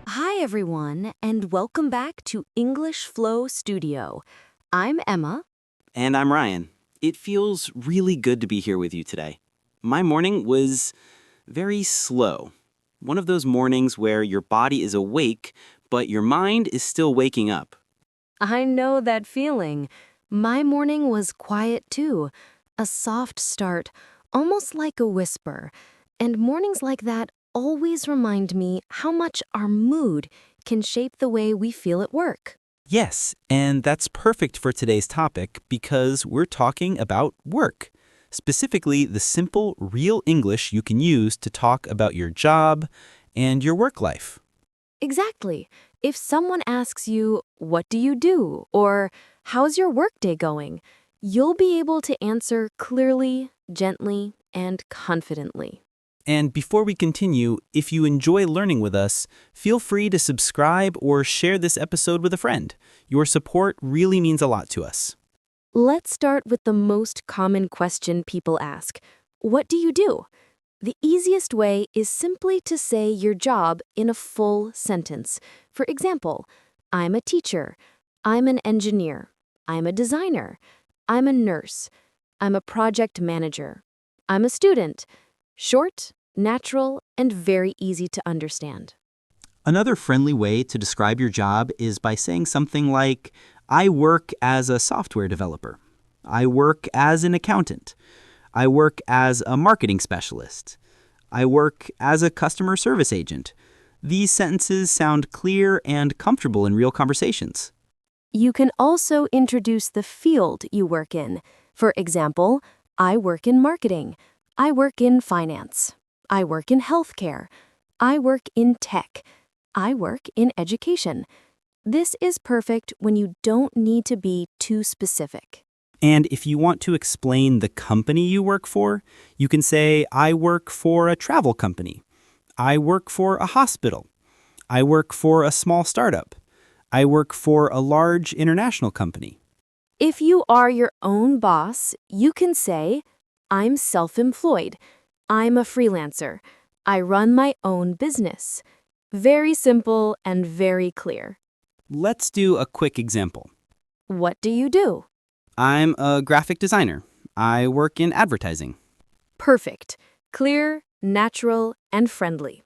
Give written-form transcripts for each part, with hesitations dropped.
Hi, everyone, and welcome back to English Flow Studio. I'm Emma. And I'm Ryan. It feels really good to be here with you today. My morning was very slow. One of those mornings where your body is awake, but your mind is still waking up. I know that feeling. My morning was quiet too. A soft start, almost like a whisper. And mornings like that always remind me how much our mood can shape the way we feel at work. Yes, and that's perfect for today's topic because we're talking about work. Specifically, the simple, real English you can use to talk about your job and your work life. Exactly. If someone asks you, "What do you do?" or "How's your workday going?" you'll be able to answer clearly, gently, and confidently. And before we continue, if you enjoy learning with us, feel free to subscribe or share this episode with a friend. Your support really means a lot to us. Let's start with the most common question people ask. What do you do? The easiest way is simply to say your job in a full sentence. For example, I'm a teacher. I'm an engineer. I'm a designer. I'm a nurse. I'm a project manager. I'm a student. Short, natural, and very easy to understand. Another friendly way to describe your job is by saying something like, I work as a software developer. I work as an accountant. I work as a marketing specialist. I work as a customer service agent. These sentences sound clear and comfortable in real conversations. You can also introduce the field you work in. For example, I work in marketing. I work in finance. I work in healthcare. I work in tech. I work in education. This is perfect when you don't need to be too specific. And if you want to explain the company you work for, you can say, I work for a travel company. I work for a hospital. I work for a small startup. I work for a large international company. If you are your own boss, you can say, I'm self-employed. I'm a freelancer. I run my own business. Very simple and very clear. Let's do a quick example. What do you do? I'm a graphic designer. I work in advertising. Perfect. Clear, natural, and friendly.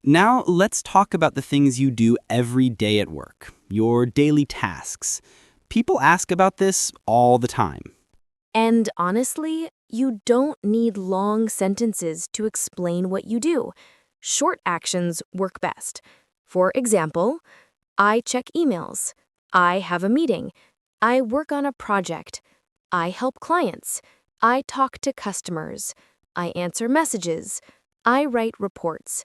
Now, let's talk about the things you do every day at work, your daily tasks. People ask about this all the time. And honestly, you don't need long sentences to explain what you do. Short actions work best. For example, I check emails. I have a meeting. I work on a project. I help clients. I talk to customers. I answer messages. I write reports.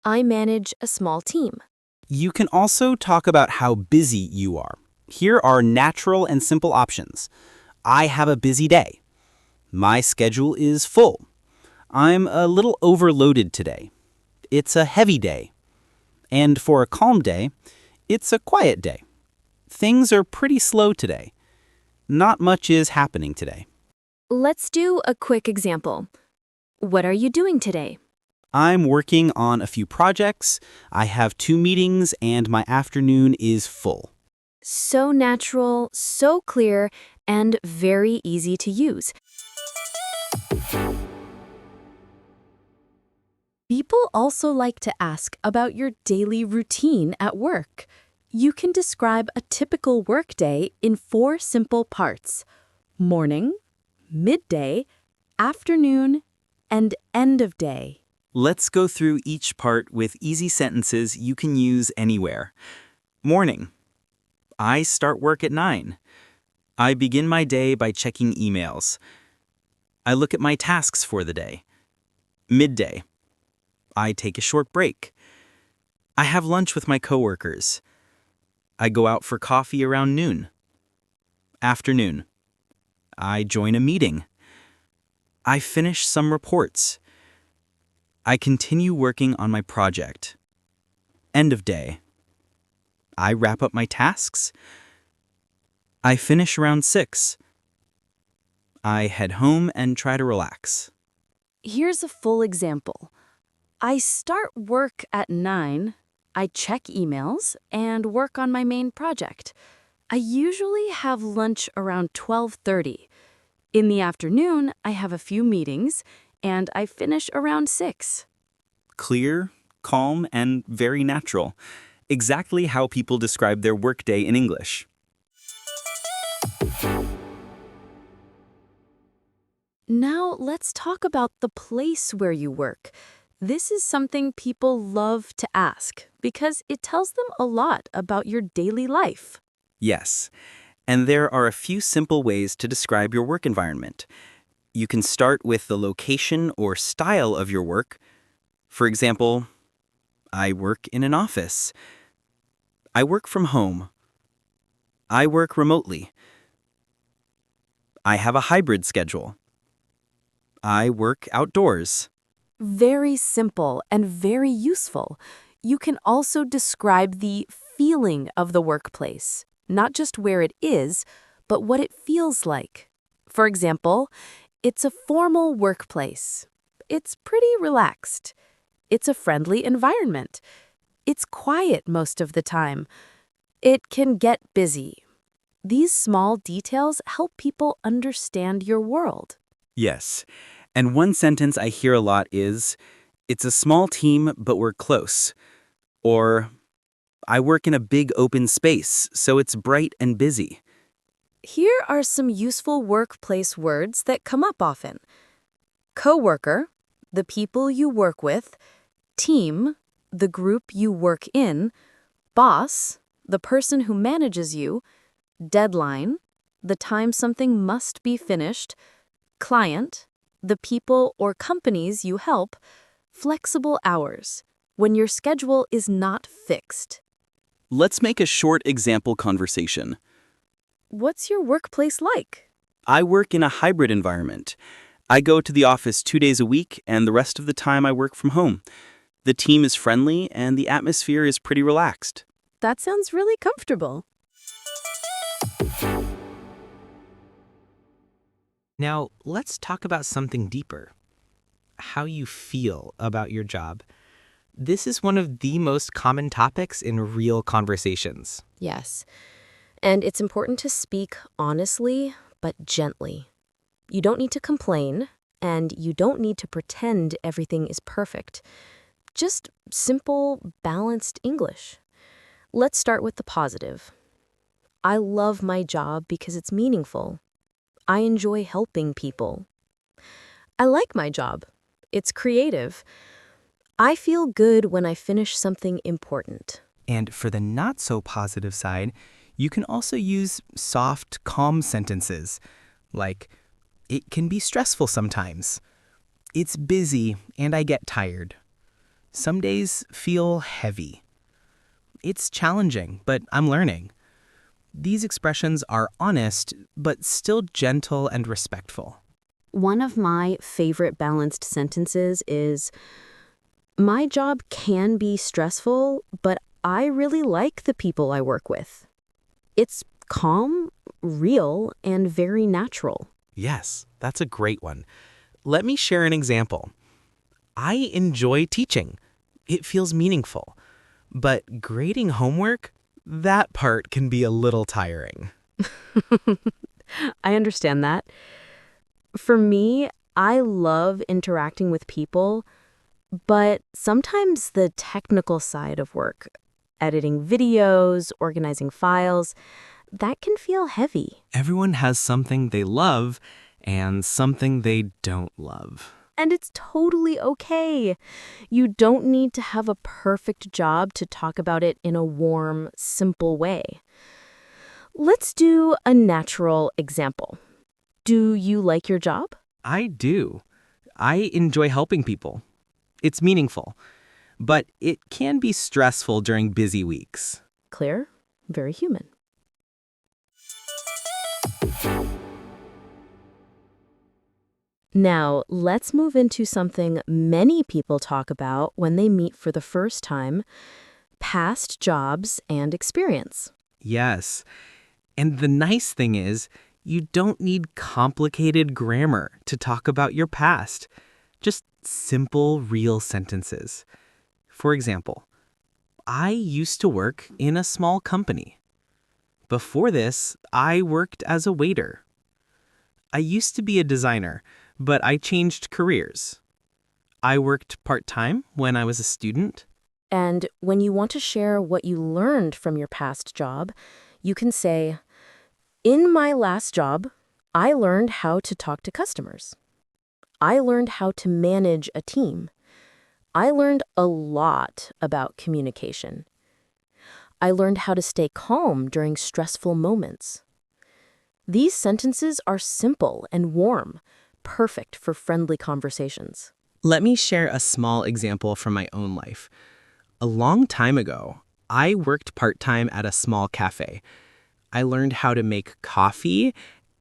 I manage a small team. You can also talk about how busy you are. Here are natural and simple options. I have a busy day. My schedule is full. I'm a little overloaded today. It's a heavy day. And for a calm day, it's a quiet day. Things are pretty slow today. Not much is happening today. Let's do a quick example. What are you doing today? I'm working on a few projects. I have 2 meetings and my afternoon is full. So natural, so clear, and very easy to use. People also like to ask about your daily routine at work. You can describe a typical workday in 4 simple parts: morning, midday, afternoon, and end of day. Let's go through each part with easy sentences you can use anywhere. Morning. I start work at 9. I begin my day by checking emails. I look at my tasks for the day. Midday. I take a short break. I have lunch with my coworkers. I go out for coffee around noon. Afternoon. I join a meeting. I finish some reports. I continue working on my project. End of day. I wrap up my tasks. I finish around 6. I head home and try to relax. Here's a full example. I start work at 9, I check emails, and work on my main project. I usually have lunch around 12:30. In the afternoon, I have a few meetings, and I finish around 6. Clear, calm, and very natural. Exactly how people describe their workday in English. Now, let's talk about the place where you work. This is something people love to ask because it tells them a lot about your daily life. Yes, and there are a few simple ways to describe your work environment. You can start with the location or style of your work. For example, I work in an office. I work from home. I work remotely. I have a hybrid schedule. I work outdoors. Very simple and very useful. You can also describe the feeling of the workplace, not just where it is, but what it feels like. For example, it's a formal workplace. It's pretty relaxed. It's a friendly environment. It's quiet most of the time. It can get busy. These small details help people understand your world. Yes, and one sentence I hear a lot is, it's a small team, but we're close. Or, I work in a big open space, so it's bright and busy. Here are some useful workplace words that come up often. Coworker, the people you work with. Team, the group you work in. Boss, the person who manages you. Deadline, the time something must be finished. Client, the people or companies you help. Flexible hours, when your schedule is not fixed. Let's make a short example conversation. What's your workplace like? I work in a hybrid environment. I go to the office 2 days a week, and the rest of the time I work from home. The team is friendly, and the atmosphere is pretty relaxed. That sounds really comfortable. Now, let's talk about something deeper. How you feel about your job. This is one of the most common topics in real conversations. Yes. And it's important to speak honestly, but gently. You don't need to complain, and you don't need to pretend everything is perfect. Just simple, balanced English. Let's start with the positive. I love my job because it's meaningful. I enjoy helping people. I like my job. It's creative. I feel good when I finish something important. And for the not so positive side, you can also use soft, calm sentences like, it can be stressful sometimes. It's busy and I get tired. Some days feel heavy. It's challenging, but I'm learning. These expressions are honest, but still gentle and respectful. One of my favorite balanced sentences is, my job can be stressful, but I really like the people I work with. It's calm, real, and very natural. Yes, that's a great one. Let me share an example. I enjoy teaching. It feels meaningful. But grading homework, that part can be a little tiring. I understand that. For me, I love interacting with people, but sometimes the technical side of work, editing videos, organizing files, that can feel heavy. Everyone has something they love and something they don't love. And it's totally okay. You don't need to have a perfect job to talk about it in a warm, simple way. Let's do a natural example. Do you like your job? I do. I enjoy helping people. It's meaningful. But it can be stressful during busy weeks. Clear? Very human. Now, let's move into something many people talk about when they meet for the first time, past jobs and experience. Yes. And the nice thing is, You don't need complicated grammar to talk about your past. Just simple, real sentences. For example, I used to work in a small company. Before this, I worked as a waiter. I used to be a designer, but I changed careers. I worked part-time when I was a student. And when you want to share what you learned from your past job, you can say, in my last job, I learned how to talk to customers. I learned how to manage a team. I learned a lot about communication. I learned how to stay calm during stressful moments. These sentences are simple and warm, perfect for friendly conversations. Let me share a small example from my own life. A long time ago, I worked part-time at a small cafe. I learned how to make coffee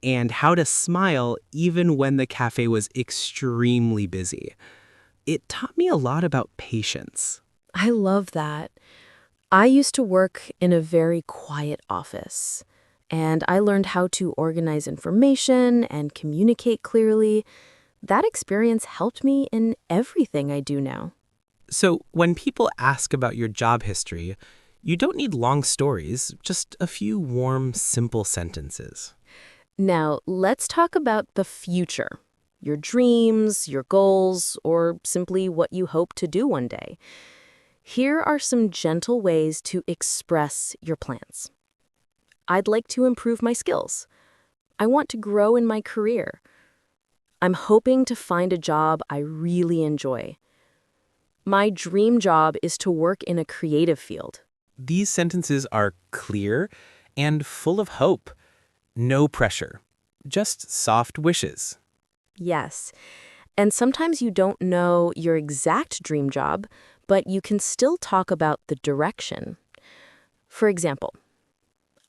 and how to smile even when the cafe was extremely busy. It taught me a lot about patience. I love that. I used to work in a very quiet office, and I learned how to organize information and communicate clearly. That experience helped me in everything I do now. So when people ask about your job history, you don't need long stories, just a few warm, simple sentences. Now, let's talk about the future. Your dreams, your goals, or simply what you hope to do one day. Here are some gentle ways to express your plans. I'd like to improve my skills. I want to grow in my career. I'm hoping to find a job I really enjoy. My dream job is to work in a creative field. These sentences are clear and full of hope. No pressure, just soft wishes. Yes, and sometimes you don't know your exact dream job, but you can still talk about the direction. For example,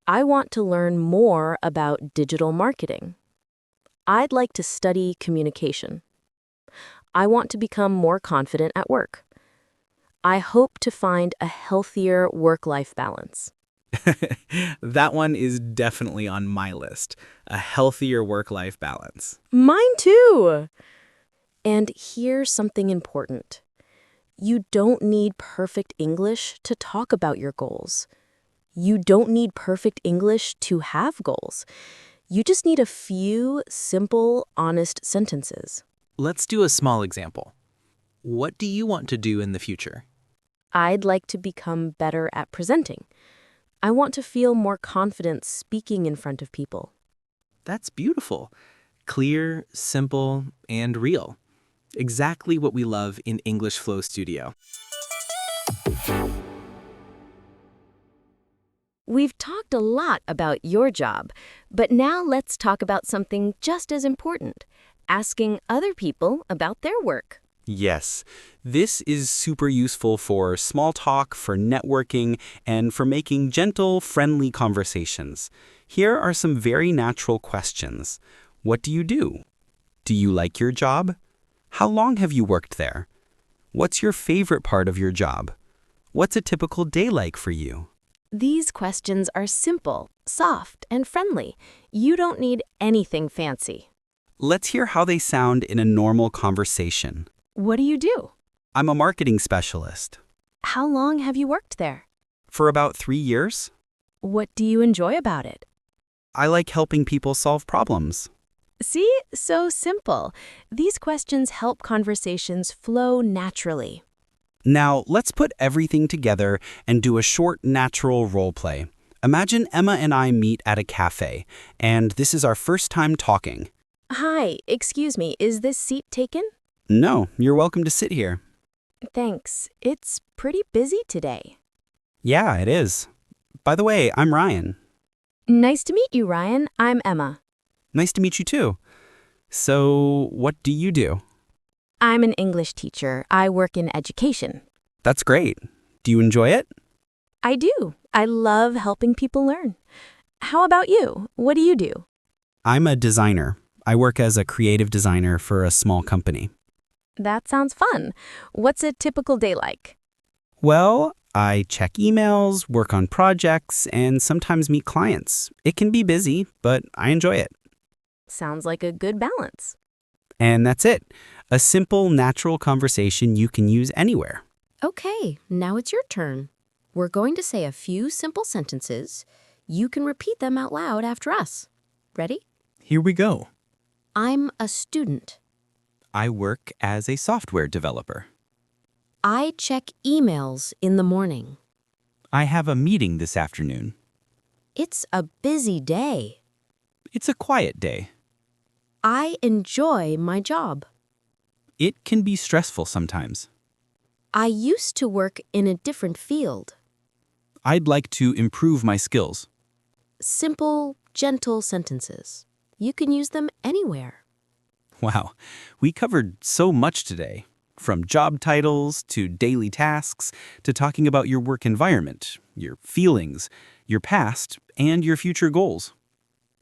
I want to learn more about digital marketing. I'd like to study communication. I want to become more confident at work. I hope to find a healthier work-life balance. That one is definitely on my list. A healthier work-life balance. Mine too! And here's something important. You don't need perfect English to talk about your goals. You don't need perfect English to have goals. You just need a few simple, honest sentences. Let's do a small example. What do you want to do in the future? I'd like to become better at presenting. I want to feel more confident speaking in front of people. That's beautiful. Clear, simple, and real. Exactly what we love in English Flow Studio. We've talked a lot about your job, but now let's talk about something just as important, asking other people about their work. Yes, this is super useful for small talk, for networking, and for making gentle, friendly conversations. Here are some very natural questions. What do you do? Do you like your job? How long have you worked there? What's your favorite part of your job? What's a typical day like for you? These questions are simple, soft, and friendly. You don't need anything fancy. Let's hear how they sound in a normal conversation. What do you do? I'm a marketing specialist. How long have you worked there? For about 3 years, What do you enjoy about it? I like helping people solve problems. See? So simple. These questions help conversations flow naturally. Now, let's put everything together and do a short, natural role play. Imagine Emma and I meet at a cafe, and this is our first time talking. Hi, excuse me, is this seat taken? No, you're welcome to sit here. Thanks. It's pretty busy today. Yeah, it is. By the way, I'm Ryan. Nice to meet you, Ryan. I'm Emma. Nice to meet you too. So, what do you do? I'm an English teacher. I work in education. That's great. Do you enjoy it? I do. I love helping people learn. How about you? What do you do? I'm a designer. I work as a creative designer for a small company. That sounds fun. What's a typical day like? Well, I check emails, work on projects, and sometimes meet clients. It can be busy, but I enjoy it. Sounds like a good balance. And that's it. A simple, natural conversation you can use anywhere. Okay, now it's your turn. We're going to say a few simple sentences. You can repeat them out loud after us. Ready? Here we go. I'm a student. I work as a software developer. I check emails in the morning. I have a meeting this afternoon. It's a busy day. It's a quiet day. I enjoy my job. It can be stressful sometimes. I used to work in a different field. I'd like to improve my skills. Simple, gentle sentences. You can use them anywhere. Wow, we covered so much today. From job titles to daily tasks to talking about your work environment, your feelings, your past, and your future goals.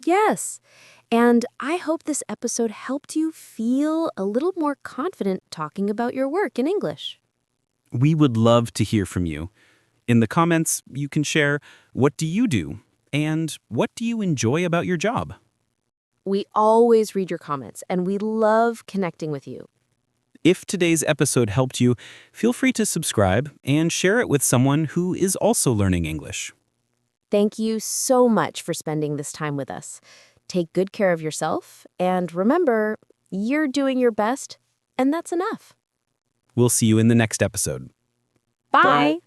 Yes, and I hope this episode helped you feel a little more confident talking about your work in English. We would love to hear from you. In the comments, you can share what do you do and what do you enjoy about your job. We always read your comments, and we love connecting with you. If today's episode helped you, feel free to subscribe and share it with someone who is also learning English. Thank you so much for spending this time with us. Take good care of yourself, and remember, you're doing your best, and that's enough. We'll see you in the next episode. Bye.